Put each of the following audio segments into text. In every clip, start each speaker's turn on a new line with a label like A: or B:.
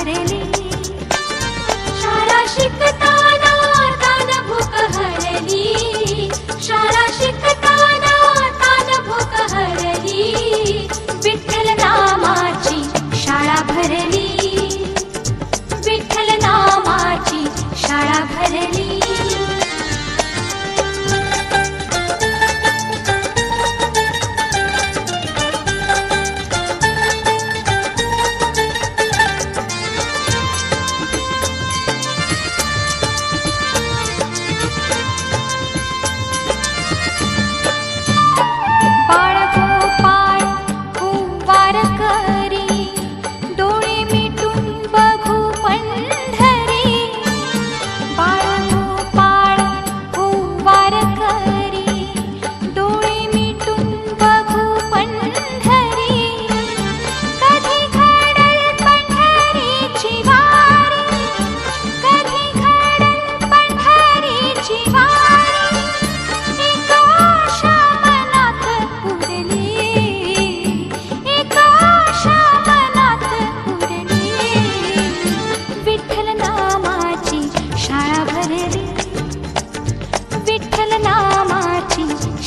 A: भरली शाळा शिकताना तान भूक हरली शाळा शिकताना तान भूक हरली विठ्ठल नामाची शाळा भरली विठ्ठल नामाची शाळा भरली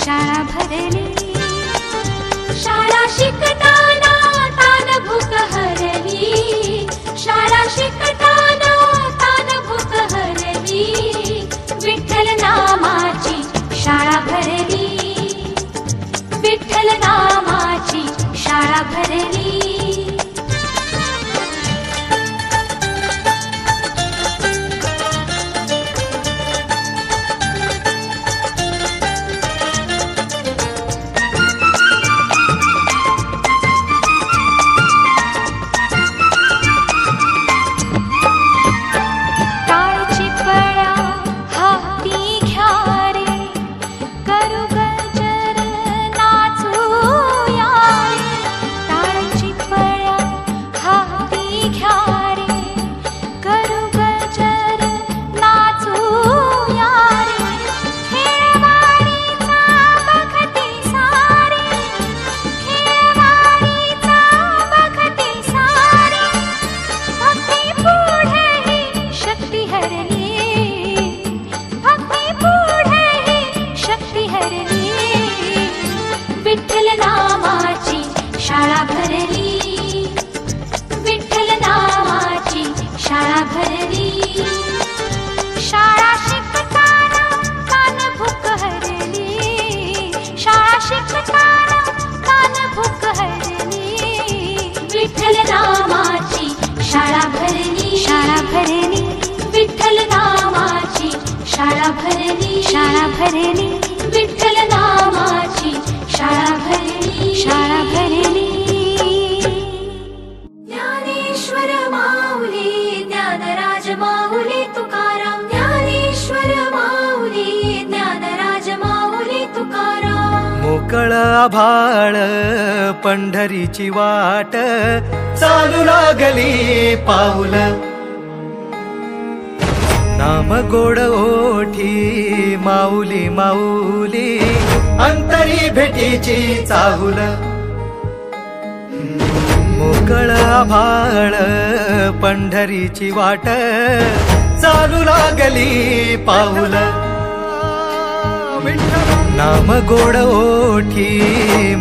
A: शाळा भरली शाळा शिकताना तान भूक हरली शाळा शिकताना तान भूक हरली विठ्ठल नामाची शाळा भरली विठ्ठल नामाची शाळा भरली विठ्ठल नामाची शाळा भरली विठ्ठल नामाची शाळा भरली शाळा शिकताना तान भूक हरली शाळा शिकताना तान भूक हरली विठ्ठल नामाची शाळा भरली विठ्ठल नामाची शाळा भरली विठ्ठल नामाची शाळा भरली ज्ञानेश्वर माऊली ज्ञानराज माऊली तुकाराम ज्ञानेश्वर माऊली ज्ञानराज माऊली तुकाराम
B: मोकळ आभाळ पंढरीची वाट चालू लागली पाऊल नाम गोड ओठी माऊली माऊली अंतरी भेटीची चाहुल मोकळ आभाळ पंढरीची वाट चालू लागली पाऊल नाम गोड ओठी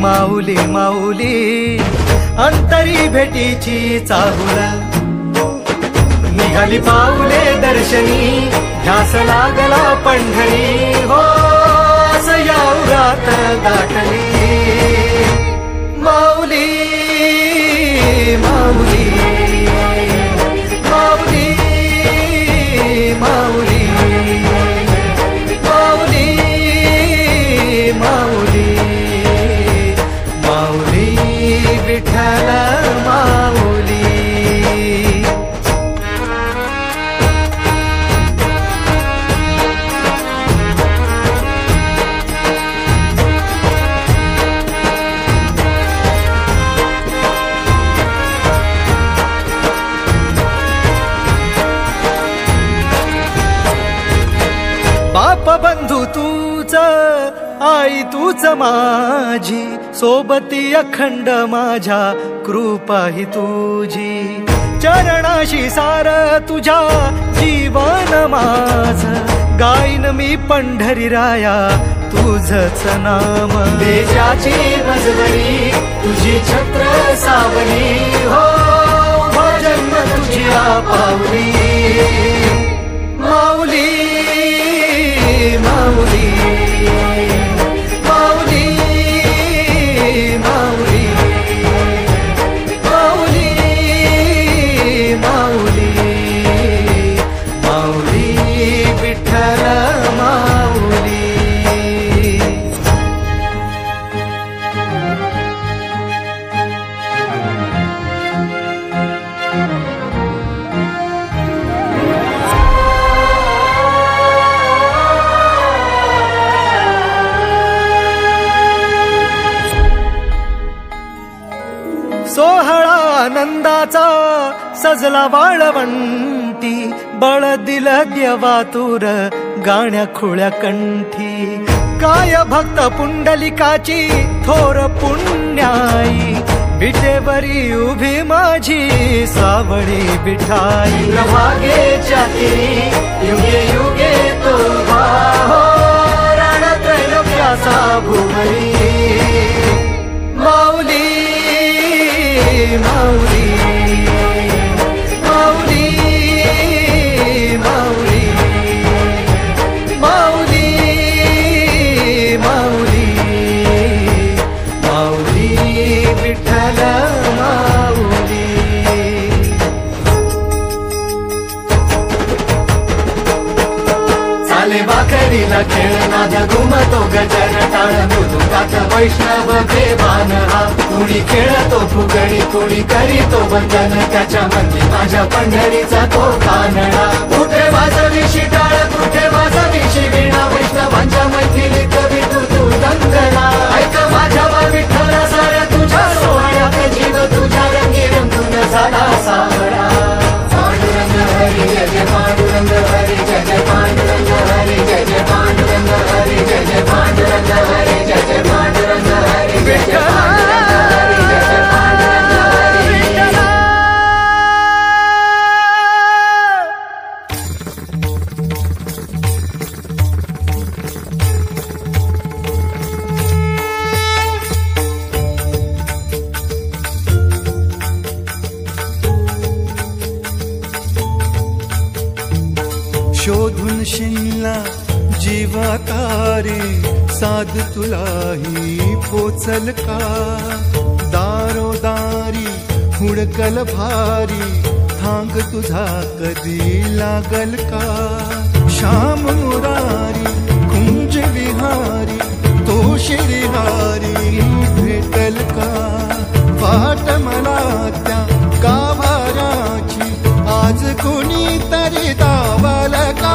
B: माऊली माऊली अंतरी भेटीची चाहुल निघाली पाऊले दर्शनी ध्यास लागला पंढरी हो सयाउरात दाटली माऊली माऊली माऊली माऊली माऊली माऊली माऊली विठ्ठल माऊली बाप बंधू तूच आई तूच माझी सोबती अखंड माझ्या कृपा ही तुझी चरणाशी सार तुझ्या जीवन माझ गाईन मी पंढरी राया तुझच नाम देशाची मजवरी तुझी छत्र सावली हो जन्म तुझी पावली माऊली माऊली माऊली माऊली माऊली माऊली माऊली विठ्ठल माऊली सोहळा आनंदाचा सजला वाळवंटी बळ दिल देवातुर गाण्या खुळ्या कंठी काय भक्त पुंडलिकाची थोर पुण्याई विटेवरी उभी माझी सावळी विठाई प्रभागेच्या तिरी युगे युगे तो हो रणत्रैलोक्याचा भुवरी माऊली माऊली माऊली माऊली माऊली माऊली माऊली विठ्ठल माऊली चाले वाकरीला खेळ नाद घुमतो गजर टाळ मृदुकात वैष्णव देवान हा कुणी खेळतो फुगडी कुणी करीतो वंदन त्याच्या मंदी माझ्या पंढरीचा तो कानडा कुठे वाजवी शिटाळ कुठे वाजवी शिवीणा वैष्णवांच्या मैथिलीत विठू तू दंगला ऐक माझ्या विठ्ठल साऱ्या तुझ्या सोहळ्यात जीव तुझ्या रंगी रंगून झाला सावळा पांडुरंग हरी जय जय पांडुरंग हरी जय जय पांडुरंग हरी जय जय पांडुरंग हरी जय जय पांडुरंग हरी जय जय पांडुरंग हरी जय जय पांडुरंग हरी जय जय पांडुरंग हरी
C: शोधून शिनला जीवा तारे साध तुलाही पोचल का दारोदारी हुडकल भारी थांग तुझा कधी लागल का श्याम मुरारी कुंज विहारी तो श्रीहारी भेटल का वाट मला त्या गाभाराची आज कोणी तरी दावल का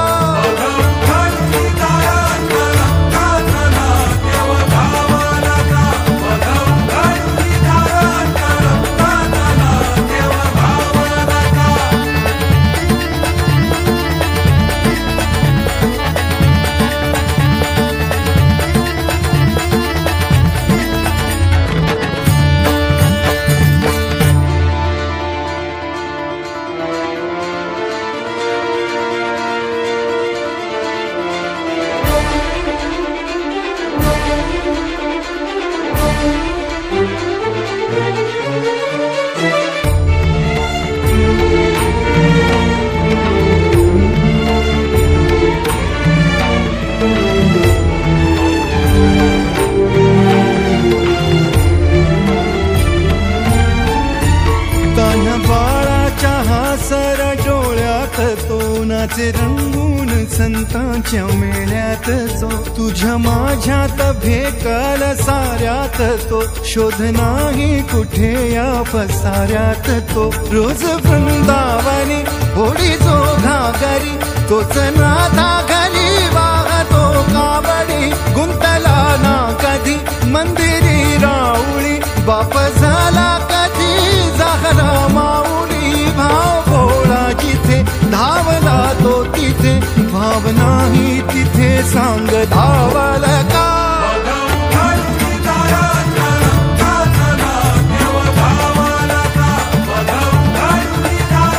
C: नाचे रंगून संतांच्या मेळ्यात जो तुझ्या माझ्यात भेकल साऱ्यात तो शोध नाही कुठे या पसाऱ्यात तो रोज वृंदावनी होडी जो घागरी तोच नाथा घरी वाहतो कावडी गुंतला ना कधी मंदिरी राऊळी बाप झाला कधी झाला माऊली भाव भोळा जिथे धावला तो तिथे भाव नाही तिथे सांग धावल का
D: Bye.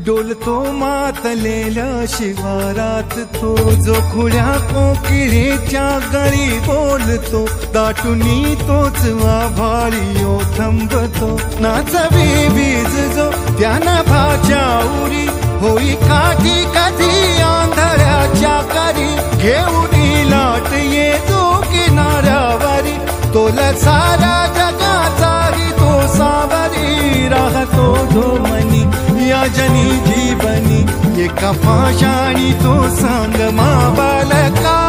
C: डोलतो मातलेल्या शिवारात तो, जो खुल्या कोकिळेच्या गळी बोलतो, दाटुनी तोच आभाळी ओथंबतो. नाचवी वीज जो त्या नभाच्या उरी, होई काठी कधी आंधळ्याच्या करी, घेऊन लाट येतो किनाऱ्यावरी, तोला सारा जगाचाही तो सावरी, राहतो धोमनी या जनी जीवनी, एका पाशाणी तो सांग मा बालका.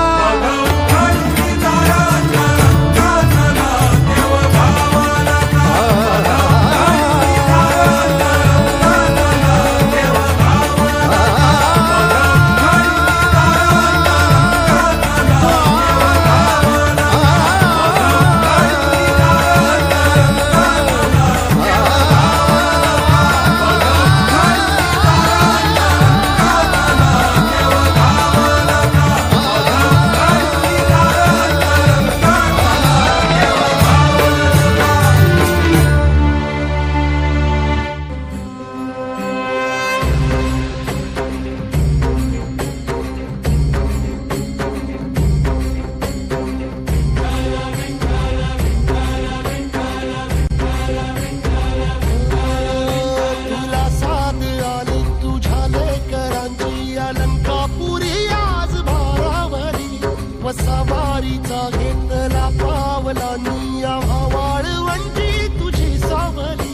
D: सवारीचा घेतला पावला निया वाळवंटी तुझी सावली,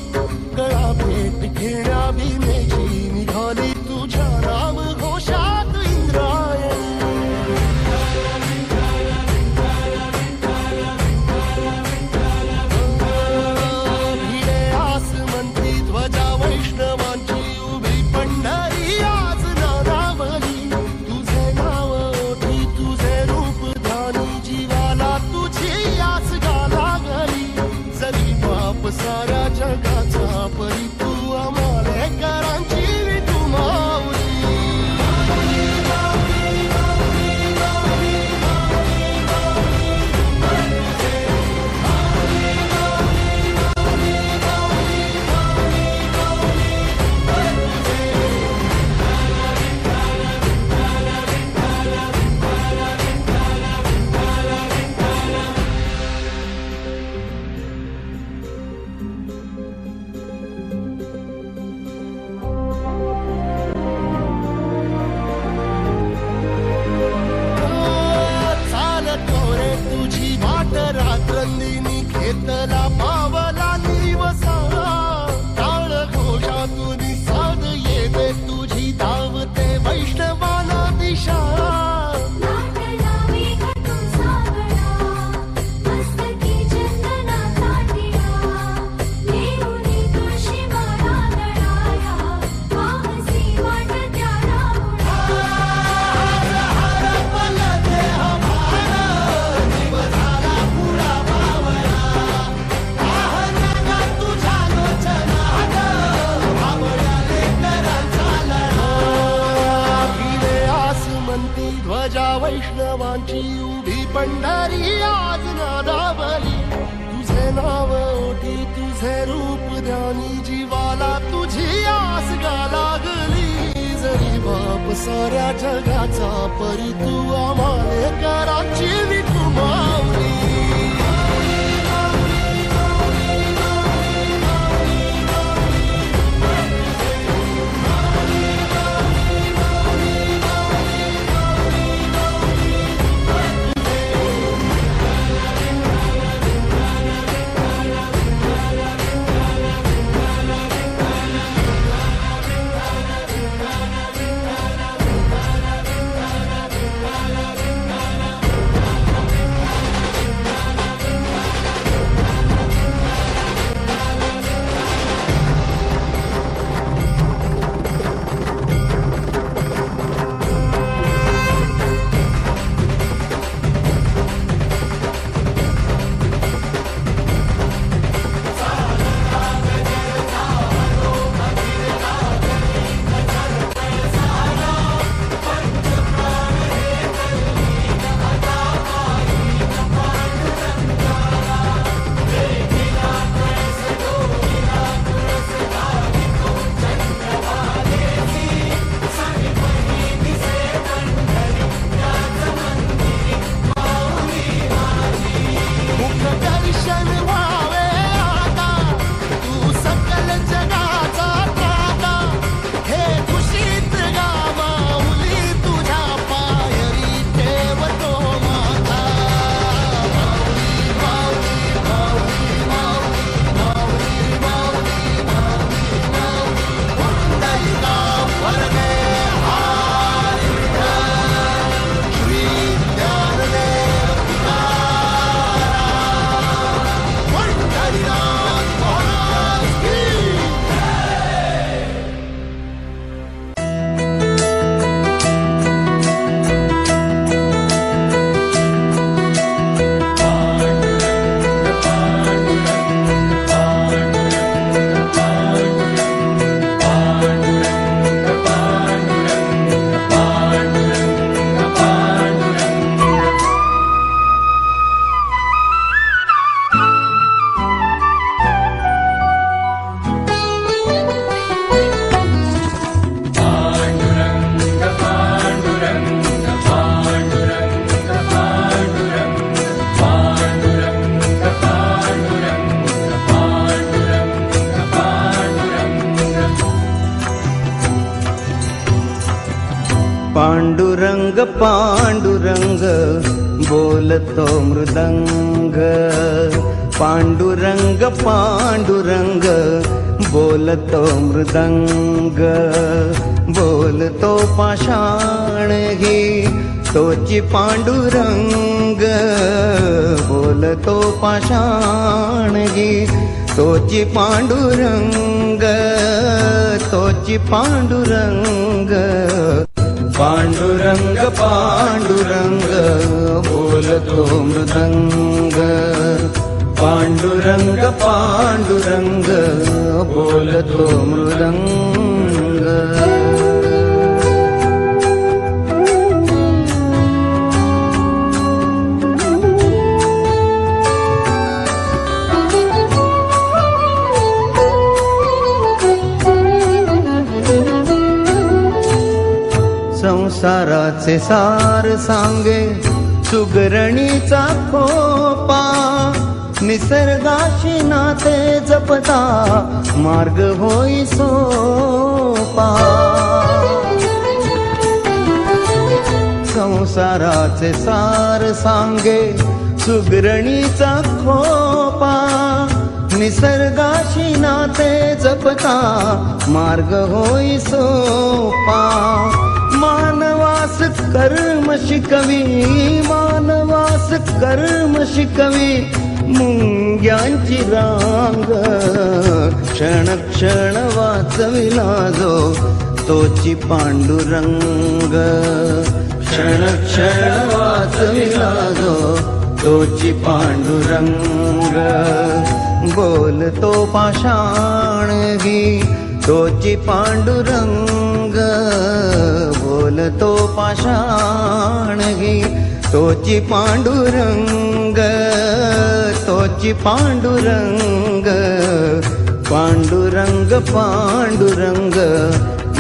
D: गळा भेट घेण्या भीमेची निघाली तुझ्या राम घोषात इंद्रायणी. भिडे आसमंती ध्वजा वैष्णवांची उभी पंढरी आज नारावली, तुझे नाव ओठी तुझे रूप जीवाला तुझी आस लागली, जरी बाप साऱ्या जगाचा परी तू आमालेकरांची तू माऊली. रात्रंदिनी घेतला पावला निवसा, टाळ घोषातून साध येते तुझी धावते वैष्णवाला दिशा. ध्वजा वैष्णवांची उभी पंढरी आज नादावली, तुझे नाव ओठी तुझे रूप ध्यानी जीवाला तुझी आस लागली, जरी बाप साऱ्या जगाचा परी तू आमालेकरांची तू माऊली.
E: पांडुरंग पांडुरंग बोलतो मृदंग, पांडुरंग पांडुरंग बोलतो मृदंग, बोलतो पाषाण घे तोची पांडुरंग, बोलतो पाषाण घे तोची पांडुरंग, तोची पांडुरंग. पांडुरंग पांडुरंग बोलतो मृदंग, पांडुरंग पांडुरंग बोलतो मृदंग. संसाराचे सार सांगे सुगरणीचा खोपा, निसर्गाशी नाते जपता मार्ग होई सोपा. संसाराचे सार सांगे सुगरणीचा खोपा, निसर्गाशी नाते जपता मार्ग होई सोपा. मानवास कर्म शिकवी, मानवास कर्म शिकवी मुंग्यांची रांग, क्षण क्षण वाचविला जो तोची पांडुरंग, क्षण क्षण वाचविला जो तोची पांडुरंग. बोलतो पाषाण घे तोची पांडुरंग, बोलतो पाषाण घे तोची पांडुरंग, तोची पांडुरंग. पांडुरंग पांडुरंग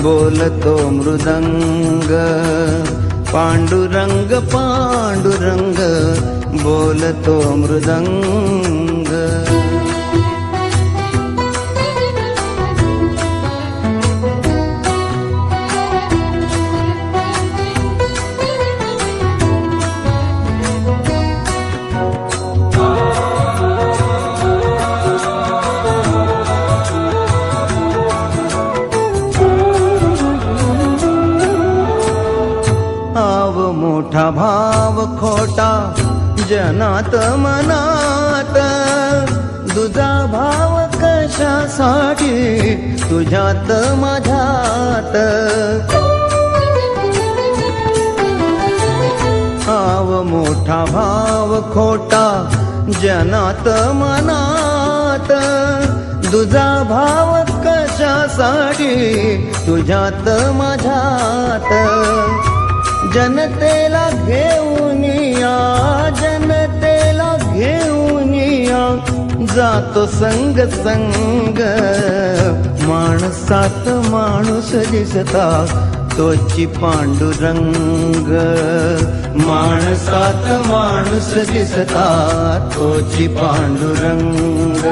E: बोलतो मृदंग, पांडुरंग पांडुरंग बोलतो मृदंग. मोठा भाव खोटा जनात मनात, तुझा भाव कशासाठी तुझ्यात माझ्यात. भाव मोठा भाव खोटा जनात मनात, तुझा भाव कशासाठी तुझ्यात माझ्यात. जनतेला घेऊन या, जनतेला घेऊन या जातो संग संग, माणसात माणूस दिसता तोची पांडुरंग, माणसात माणूस दिसता तोची पांडुरंग.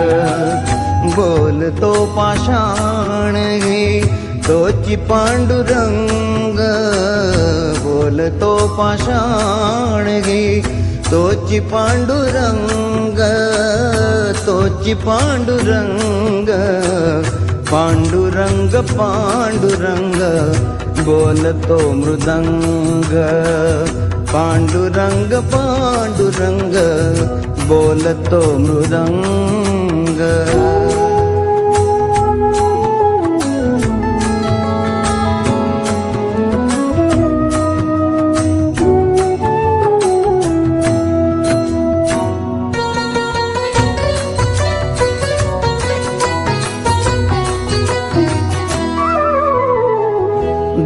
E: बोलतो पाषाण घे तोची पांडुरंग, बोलतो पाषाण घे तोची पांडुरंग, तोची पांडुरंग. पांडुरंग पांडुरंग बोलतो मृदंग, पांडुरंग पांडुरंग बोलतो मृदंग.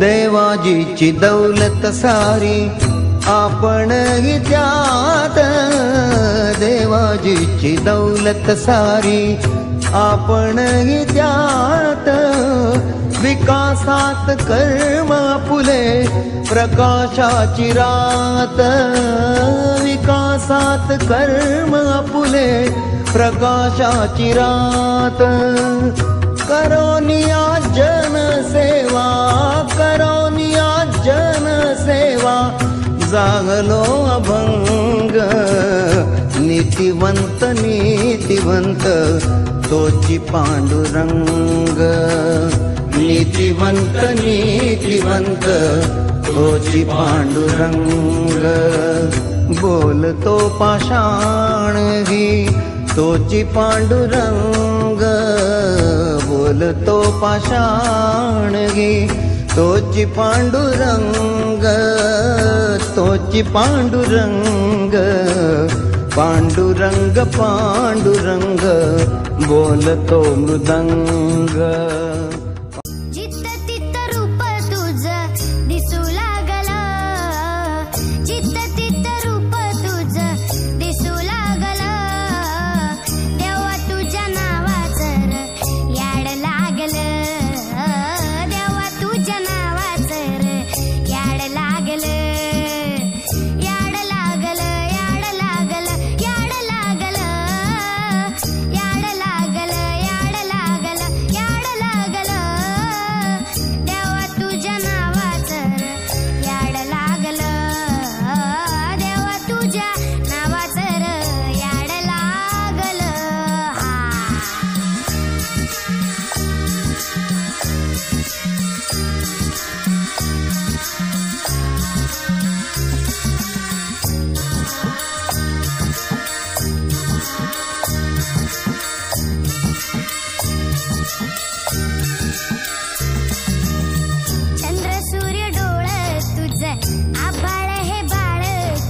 E: देवाजीची दौलत सारी आपण ही त्यात, देवाजीची दौलत सारी आपण ही त्यात. विकासात कर्म फुले प्रकाशाची रात, विकासात कर्म फुले प्रकाशाची रात. करोनिया जनसेवा, करोनिया जनसेवा देवा जागलो अभंग नीतिवंत नीतिवंत तोची पांडुरंग नीतिवंत नीतिवंत तोची पांडुरंग बोलतो पाषाण ही तोची पांडुरंग बोलतो पाषाण ही तोची पांडुरंग तोची पांडुरंग पांडुरंग पांडुरंग बोलतो मृदंग
A: जित्त तित्त रूप तुझं दिसू लागला जित्त तित्त रूप तुझं दिसू लागला देवा तुझ्या नावाचं र याड लागलं देवा तुझ्या नावाचं र याड लागलं याड लागलं याड लागलं याड लागलं याड लागलं याड लागलं याड लागलं देवा तुझ्या नावाचं र याड लागलं देवा तुझ्या नावाचं र याड लागलं चंद्र सूर्य डोळ तुझं आभाळ हे बाळ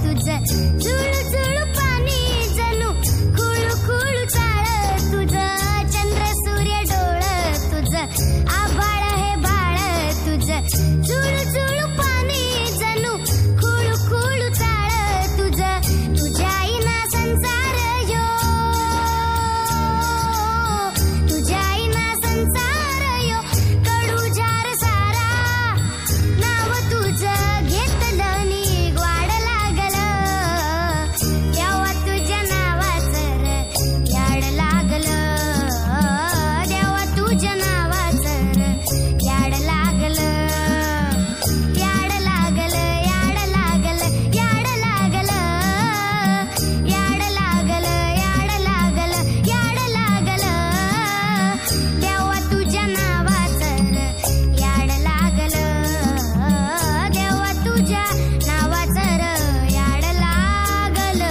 A: तुझं झुळू झुळू पाणी जणू खुळू खुळू चाळ तुझं चंद्र सूर्य डोळ तुझं आभाळ हे बाळ तुझं झुळू झुळू पाणी जणू खुळू खुळू चाळ तुझं तुझ्या आईना संसार यो तुझ्या आईना संसार यो कडू जार सारा नाव तुझं घेतलं नी ग्वाड लागलं देवा तुझ्या नावाचं र याड लागलं देवा तुझ्या नावाचं र याड लागलं याड लागलं याड लागलं याड लागलं याड लागलं याड लागलं याड लागलं देवा तुझ्या नावाचं र याड लागलं देवा तुझ्या नावाचं र याड लागलं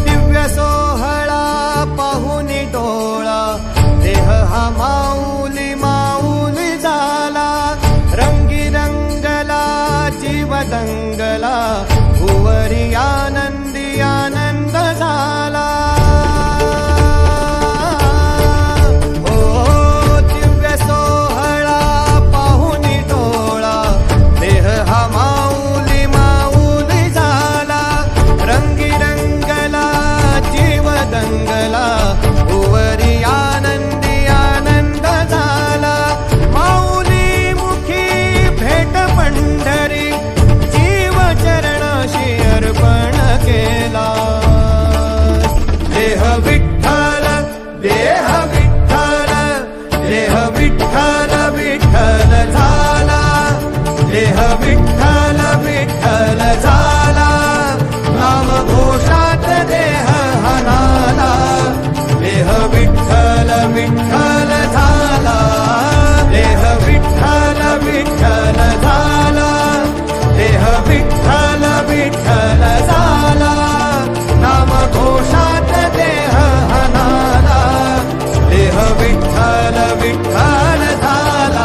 B: दिव्य सोहळा पाहून डोळा देह हा माऊली माऊली झाला रंगी रंगला जीव दंगला भुवरी आनंदी आनंद झाला ओ दिव्य सोहळा पाहून डोळा देह हा माऊली माऊली झाला रंगी रंगला जीव दंगला भुवरी आनंदी आनंद झाला माऊली मुखी भेट पंढरी जीव चरणाशी अर्पण केला देह विठ्ठल देह विठ्ठल देह विठ्ठल विठ्ठल झाला देह विठ्ठल विठ्ठल झाला नाम घोषात देह हनाला देह विठ्ठल विठ्ठल झाला देह विठ्ठल विठ्ठल झाला देह विठ्ठल विठ्ठल झाला नाम घोषात देह हनाला देह विठ्ठल विठ्ठल झाला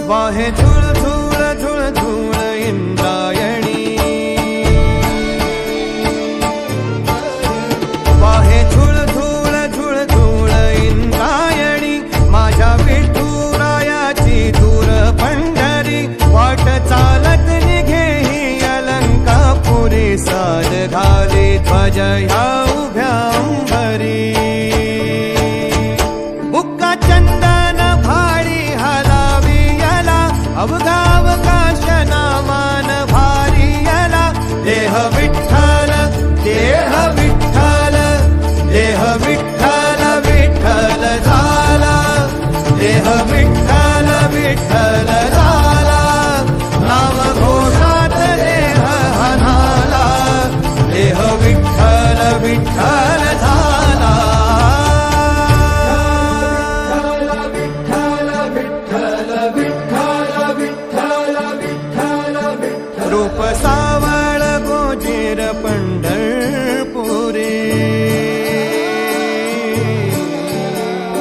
B: वाहे झुळ झुळ झुळ इंद्रायणी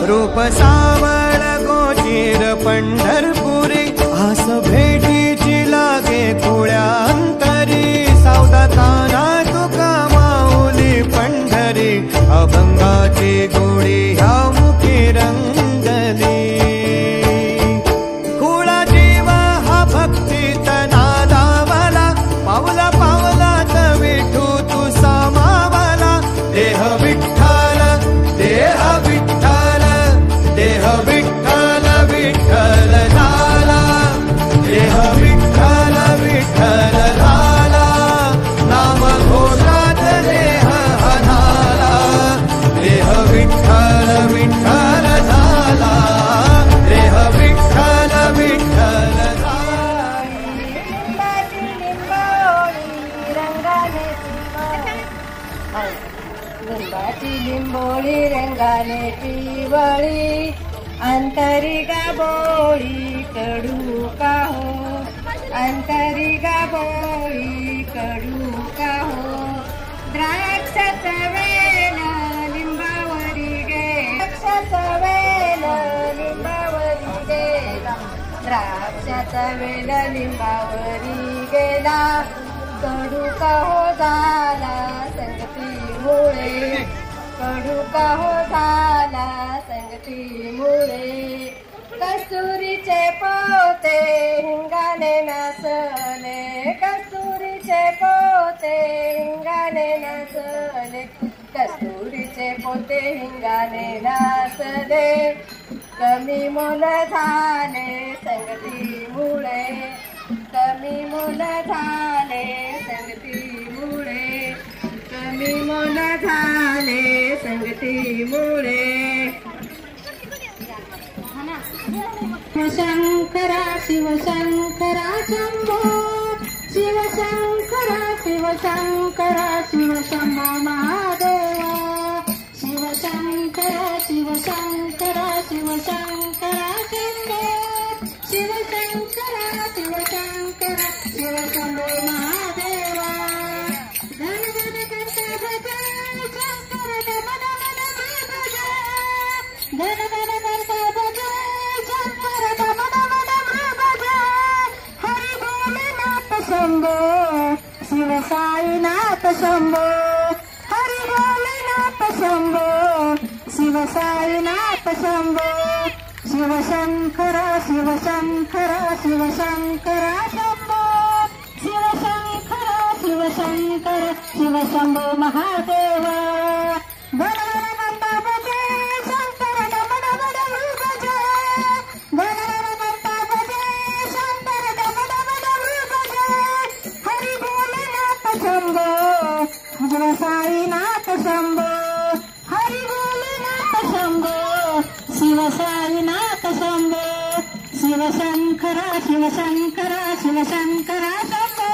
C: रूप सावळ गोचीर पंढरपुरी आस भेटीची लागे थोड्या अंतरी सावधाताना तुका माऊली पंढरी अभंगाची गोडी ह्या मुखी रंगली खुळा जीव हा भक्तीत नादावला पावला पावलात विठू तू सामावला देह विठ्ठल देह विठ्ठल देह विठ्ठल विठ्ठल झाला देह विठ्ठल विठ्ठल झाला नाम घोषात देह झाला देह विठ्ठल विठ्ठल झाला देह विठ्ठल विठ्ठल
F: लिंबाची लिंबोळी रंगाने पिवळी अंतरी गाबोळी कडू का हो अंतरी गाबोळी कडू का हो द्राक्षाचा वेल लिंबावरी गेला द्राक्षाचा वेल लिंबावरी गेला द्राक्षाचा वेल लिंबावरी गेला कडू का हो झाला संगतीमुळे कडू का हो झाला संगतीमुळे कस्तुरीचे पोते हिंगाने नाचले कस्तुरीचे पोते हिंगाने नाचले कस्तुरीचे पोते हिंगाने नाचले कमी मोल झाले संगतीमुळे कमी मोल झाले संगतीमुळे कमी मोल झाले संगतीमुळे शंकरा शिवशंकरा शंभो शिवशंकरा शिवशंकरा शिवशंभो महादेवा शिवशंकरा शिवशंकरा शिवशंकरा शंभो शिवशंकरा शिवशंकरा शिवशंभो महादेवा धन धन करता भजे शंकर मन मन भजे धन धन करता भजे शंकर मन मन भजे हरि भोलेनाथ शंभो शिव साईनाथ शंभो हरि भोलेनाथ शंभो शिव साईनाथ शंभो शिवशंकरा शिवशंकरा शिवशंकरा शंभो शिवशंकरा शिवशंकरा शिवशंभो महादेवा धन धन करता भजे शंकर मन मन भजे धन धन करता भजे शंकर मन मन भजे हरि भोलेनाथ शंभो शिव साईनाथ शंभो हरि भोलेनाथ शंभो शिव साईनाथ शंभो शिवशंकरा शिवशंकरा शिवशंकरा शंभो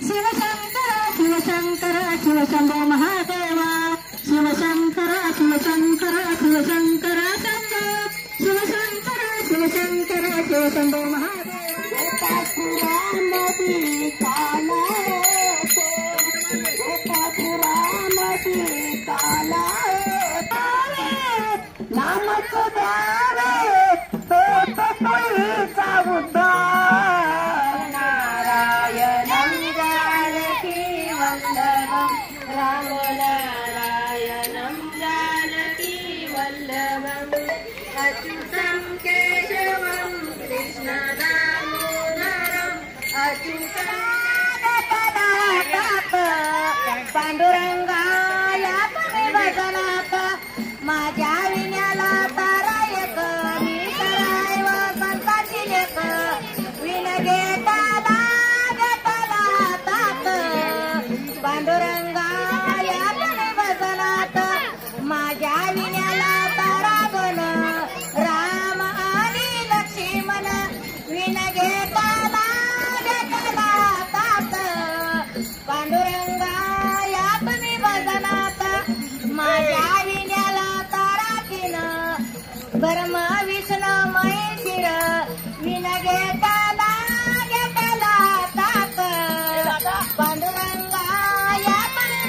F: शिवशंकरा शिवशंकरा शिवशंभो महादेवा शिवशंकरा शिवशंकरा शिवशंकरा शंभो शिवशंकरा शिवशंकरा शिवशंभो महादेवा नामक द्यावे नारायणं जानकी वल्लभं राम नारायणं जानकी वल्लभम् अच्युतं केशवं कृष्ण दामोदरम् अच्युतं पांडुरंगाया भजनात माझ्या विण्याला तारा एक मी कराय व संताची लेक विन घेता घेतला तात पांडुरंगाया भजनात माझ्या विण्याला तारा गण राम आणि लक्ष्मण विन घेता घेतला तात पांडुरंगाया भजनात माझ्या विण्याला तारा किन ब्रह्म विष्णू महेशिर विन घेता घेतला तात पांडुरंगाया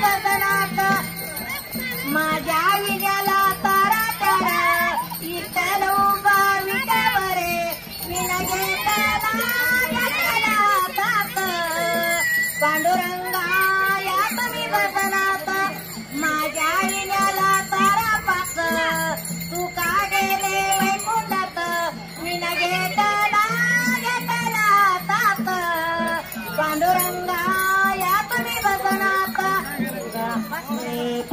F: भजनात माझ्या विण्याला तारा तारा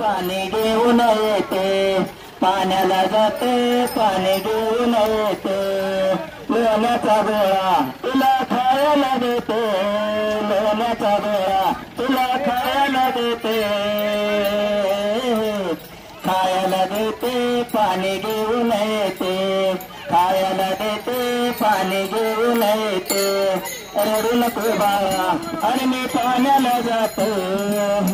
G: पाणी घेऊन येते पाण्याला जाते पाणी घेऊन येते लोण्याचा गोळा तुला खायला देते लोण्याचा गोळा तुला खायला देते खायला देते पाणी घेऊन येते खायला देते पाणी घेऊन येते रडू नको बाळा अरे मी पाण्याला जातो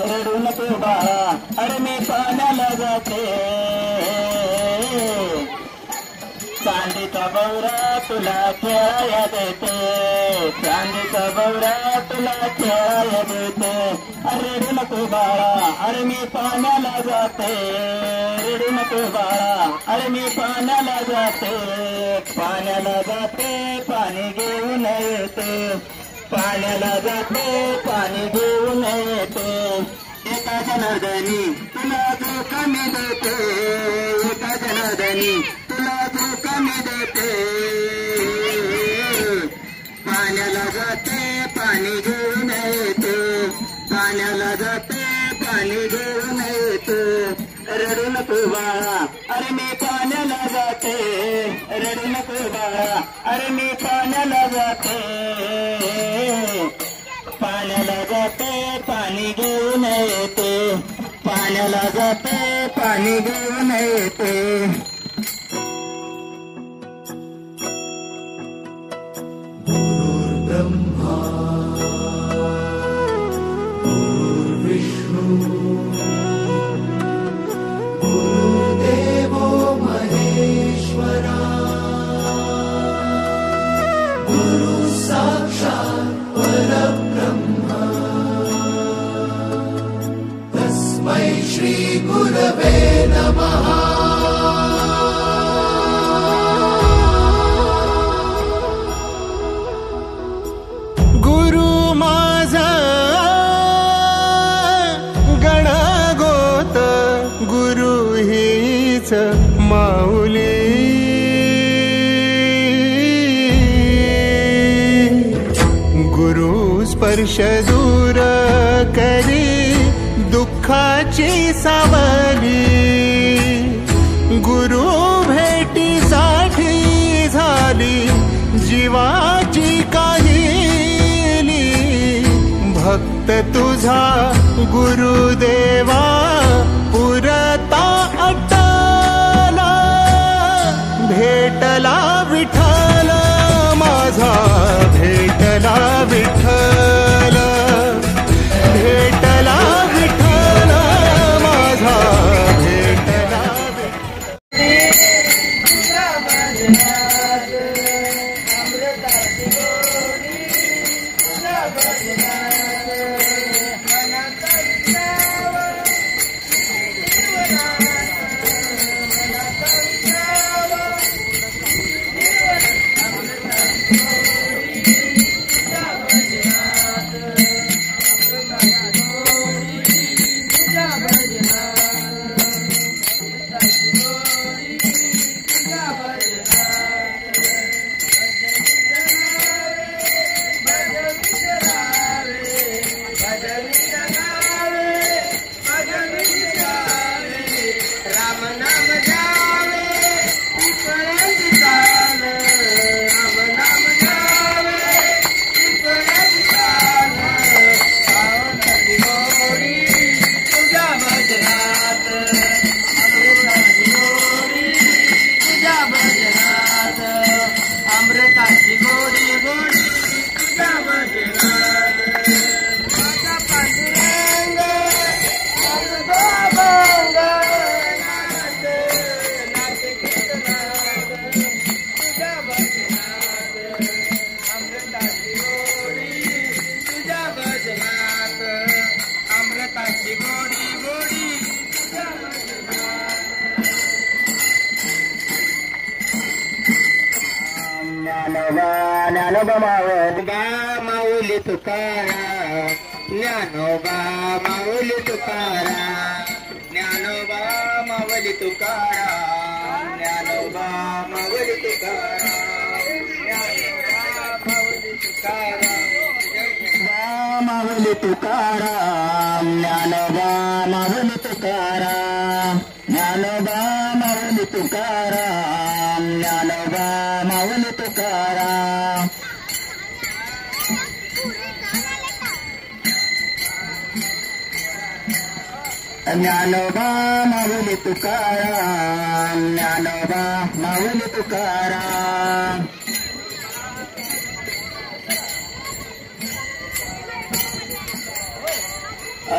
G: रडू नको बाळा अरे मी पाण्याला जाते चांदीचा बौरा तुला खेळाया देते चांदीचा बौरा तुला खेळाया देते अरे रडू नको बाळा अरे मी पाण्याला जाते रडू नको बाळा अरे मी पाण्याला जाते पाण्याला जाते पाणी घेऊन येते पाण्याला जाते पाणी घेऊन येते एका जनार्दनी तुला जो कमी देते एका जनार्दनी तुला जो कमी देते पाण्याला जाते पाणी घेऊन येते पाण्याला जाते पाणी घेऊन येते रडू नको बाळा अरे मी पाण्याला जाते रडू नको बाळा अरे मी पाण्याला जाते पाण्याला जाते पाणी घेऊन येते पाण्याला जाते पाणी घेऊन येते
B: गुरुर्ब्रह्मा गुरुर्विष्णू गुरुर्देवो महेश्वरा गुरु साक्षात् परब्रह्म तस्मै श्री गुरवे नमः
C: गुरु माझा गणगोत गुरु हीच माऊली गुरु स्पर्श दूर करी दुःखाची सावली गुरु भेटीसाठी झाली जीवाची काहिली भक्त तुझा गुरुदेवा पुरता अट्टला भेटला विठ्ठल माझा भेटला विठ्ठल भेटला विठ्ठल माझा भेटला माऊली तुकारा ज्ञानोबा माऊली तुकारा ज्ञानोबा माऊली तुकारा ज्ञानोबा माऊली तुकारा ज्ञानोबा माऊली तुकारा
G: माऊली तुकाराम ज्ञानोबा माऊली तुकाराम ज्ञानोबा माऊली तुकाराम ज्ञानोबा माऊली तुकाराम ज्ञानोबा माऊली तुकाराम ज्ञानोबा माऊली तुकाराम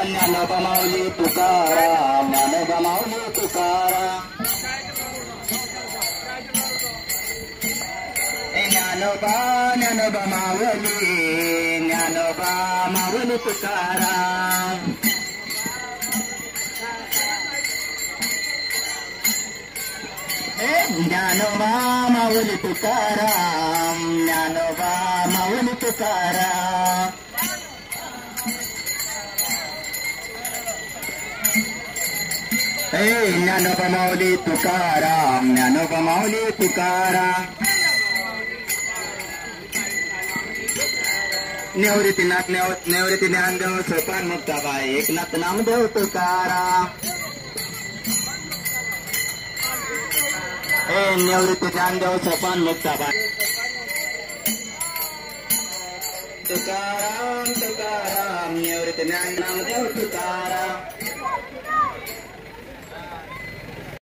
G: ज्ञानोबा माऊली तुकाराम ज्ञानोबा माऊली तुकाराम ज्ञानोबा ज्ञानोबा माऊली ज्ञानोबा माऊली तुकाराम ज्ञानोबा माऊली तुकाराम ज्ञानोबा माऊली तुकाराम ज्ञानोबा माऊली तुकाराम ज्ञानोबा माऊली तुकाराम निवृत्तीनाथ निवृत्ती ज्ञानदेव सोपान मुक्ताबाई एकनाथ नामदेव तुकाराम निवृत्ती ज्ञानदेव सोपान मुक्ताबाई तुकाराम तुकाराम निवृत्ती ज्ञान नामदेव तुकाराम